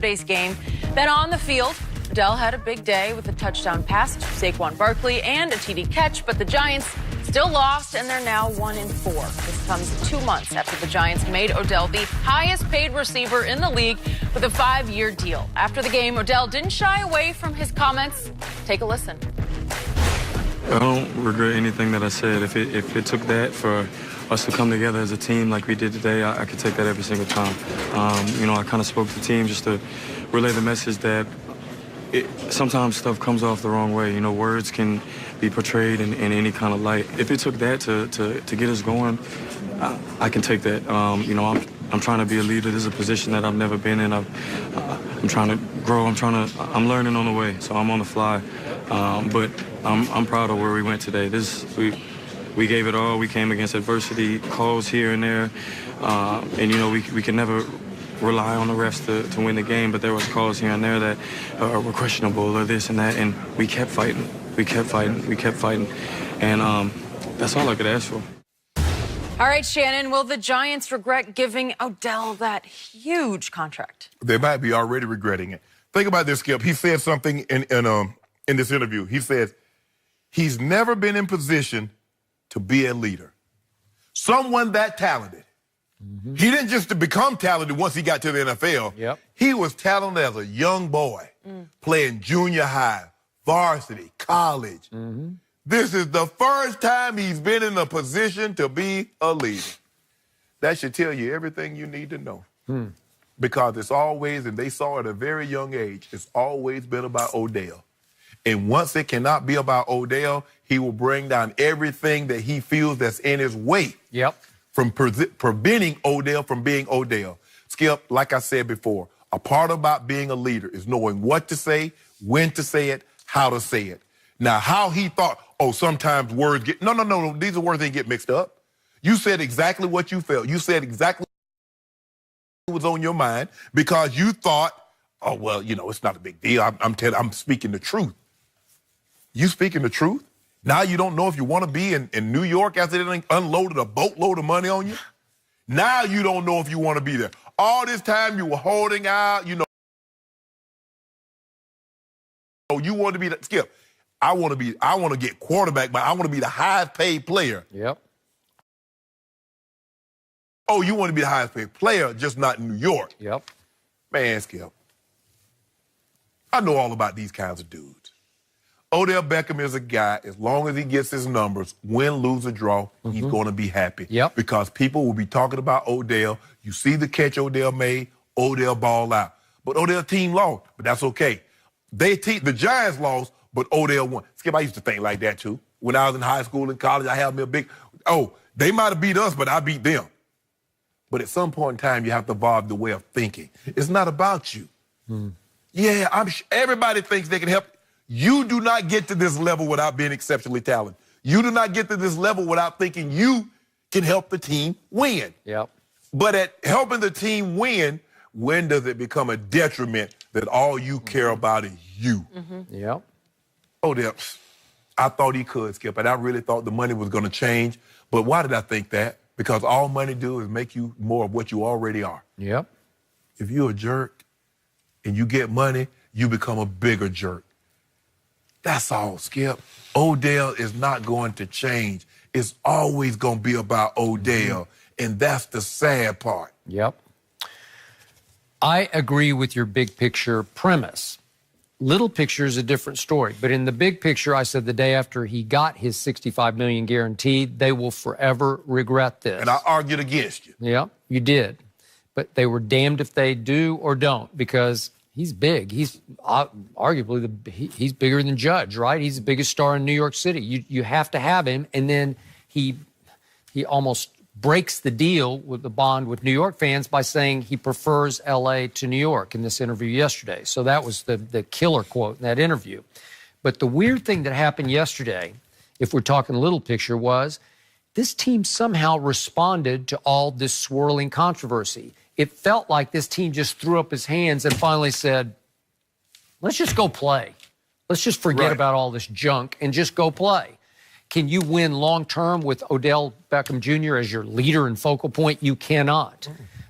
Today's game. Then on the field, Odell had a big day with a touchdown pass to Saquon Barkley and a TD catch, but the Giants still lost, and they're now 1-4. This comes 2 months after the Giants made Odell the highest-paid receiver in the league with a 5-year deal. After the game, Odell didn't shy away from his comments. Take a listen. I don't regret anything that I said. If it took that for us to come together as a team like we did today, I could take that every single time. I kind of spoke to the team just to relay the message that sometimes stuff comes off the wrong way. Words can be portrayed in any kind of light. If it took that to get us going, I can take that. I'm trying to be a leader. This is a position that I've never been in. I'm trying to grow. I'm learning on the way, so I'm on the fly. But I'm proud of where we went today. We gave it all. We came against adversity, calls here and there, we can never rely on the refs to win the game. But there was calls here and there that were questionable or this and that, and we kept fighting. We kept fighting, and that's all I could ask for. All right, Shannon, will the Giants regret giving Odell that huge contract? They might be already regretting it. Think about this, Skip. He said something in this interview. He said he's never been in position to be a leader. Someone that talented. Mm-hmm. He didn't just become talented once he got to the NFL. Yep. He was talented as a young boy, playing junior high, varsity, college. Mm-hmm. This is the first time he's been in a position to be a leader. That should tell you everything you need to know. Because it's always, and they saw at a very young age, it's always been about Odell. And once it cannot be about Odell, he will bring down everything that he feels that's in his way. Yep. From preventing Odell from being Odell. Skip, like I said before, a part about being a leader is knowing what to say, when to say it, how to say it. Now, how he thought, sometimes words get... No. These are words that get mixed up. You said exactly what you felt. You said exactly what was on your mind because you thought, it's not a big deal. I'm speaking the truth. You speaking the truth? Now you don't know if you want to be in New York after they unloaded a boatload of money on you? Now you don't know if you want to be there. All this time you were holding out, you want to be Skip. I want to get quarterback, but I want to be the highest paid player. Yep. Oh, you want to be the highest paid player, just not in New York. Yep. Man, Skip. I know all about these kinds of dudes. Odell Beckham is a guy, as long as he gets his numbers, win, lose, or draw, he's going to be happy. Yep. Because people will be talking about Odell. You see the catch Odell made, Odell ball out. But Odell's team lost, but that's okay. The Giants lost, but Odell won. Skip, I used to think like that, too. When I was in high school and college, I had me a big, they might have beat us, but I beat them. But at some point in time, you have to evolve the way of thinking. It's not about you. Yeah, everybody thinks they can help. You do not get to this level without being exceptionally talented. You do not get to this level without thinking you can help the team win. Yep. But at helping the team win, when does it become a detriment that all you care about is you? Yep. Odell, I thought he could, Skip, and I really thought the money was going to change. But why did I think that? Because all money do is make you more of what you already are. Yep. If you're a jerk and you get money, you become a bigger jerk. That's all, Skip. Odell is not going to change. It's always going to be about Odell, and that's the sad part. Yep. I agree with your big picture premise. Little picture is a different story, but in the big picture, I said the day after he got his $65 million guaranteed, they will forever regret this. And I argued against you. Yeah, you did. But they were damned if they do or don't, because he's big. He's arguably he's bigger than Judge, right? He's the biggest star in New York City. You have to have him, and then he almost breaks the deal with the bond with New York fans by saying he prefers L.A. to New York in this interview yesterday. So that was the killer quote in that interview. But the weird thing that happened yesterday, if we're talking little picture, was this team somehow responded to all this swirling controversy. It felt like this team just threw up his hands and finally said, let's just go play. Let's just forget about all this junk and just go play. Can you win long-term with Odell Beckham Jr. as your leader and focal point? You cannot.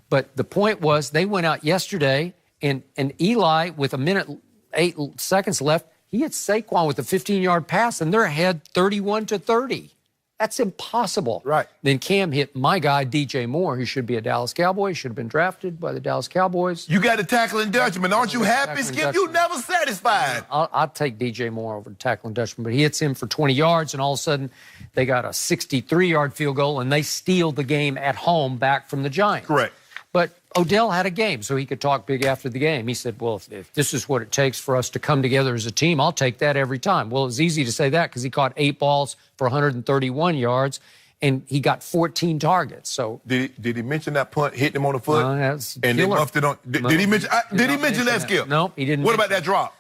But the point was they went out yesterday And Eli, with 1:08 left, he hit Saquon with a 15-yard pass, and they're ahead 31-30. That's impossible. Right. Then Cam hit my guy, DJ Moore, who should be a Dallas Cowboy, should have been drafted by the Dallas Cowboys. You got to tackle in Dutchman. Aren't you happy, Skip? You never satisfied. I'll take DJ Moore over tackling Dutchman, but he hits him for 20 yards, and all of a sudden they got a 63-yard field goal, and they steal the game at home back from the Giants. Correct. But Odell had a game, so he could talk big after the game. He said, well, if this is what it takes for us to come together as a team, I'll take that every time. Well, it's easy to say that because he caught 8 balls for 131 yards, and he got 14 targets. So Did he mention that punt hitting him on the foot? That's and they killer. muffed it on. Did he mention? Did he mention that, Skip? No, he didn't. What about that drop?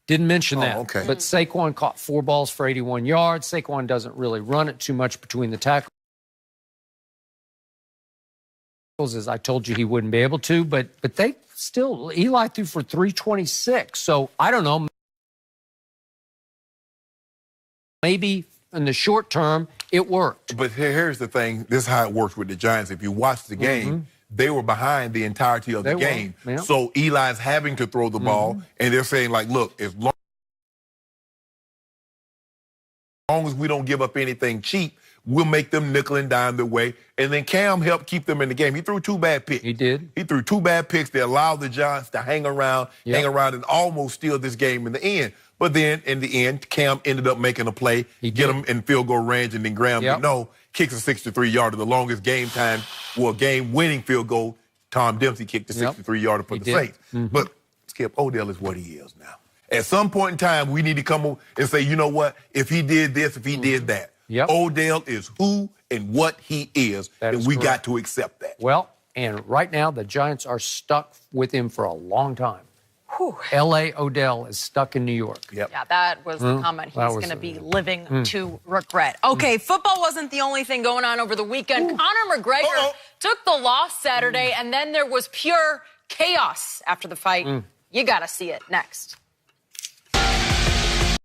Didn't mention that. Okay. But Saquon caught 4 balls for 81 yards. Saquon doesn't really run it too much between the tackles, as I told you he wouldn't be able to, but they still, Eli threw for 326. So I don't know. Maybe in the short term it worked. But here's the thing. This is how it works with the Giants. If you watch the game, they were behind the entirety of the game. Yeah. So Eli's having to throw the ball, and they're saying, like, look, as long as we don't give up anything cheap, we'll make them nickel and dime their way. And then Cam helped keep them in the game. He threw 2 bad picks. He did. He threw 2 bad picks that allowed the Giants to hang around, and almost steal this game in the end. But then, in the end, Cam ended up making a play, get him in field goal range, and then Graham, kicks a 63-yarder, the longest game-winning field goal. Tom Dempsey kicked the 63-yarder for the Saints. But Skip, Odell is what he is now. At some point in time, we need to come and say, you know what? If he did this, if he did that. Odell is who and what he is, and we got to accept that. Well, and right now the Giants are stuck with him for a long time. L.A. Odell is stuck in New York. Yeah, that was the comment he's going to be living to regret. Okay, football wasn't the only thing going on over the weekend. Conor McGregor took the loss Saturday, and then there was pure chaos after the fight. You got to see it next.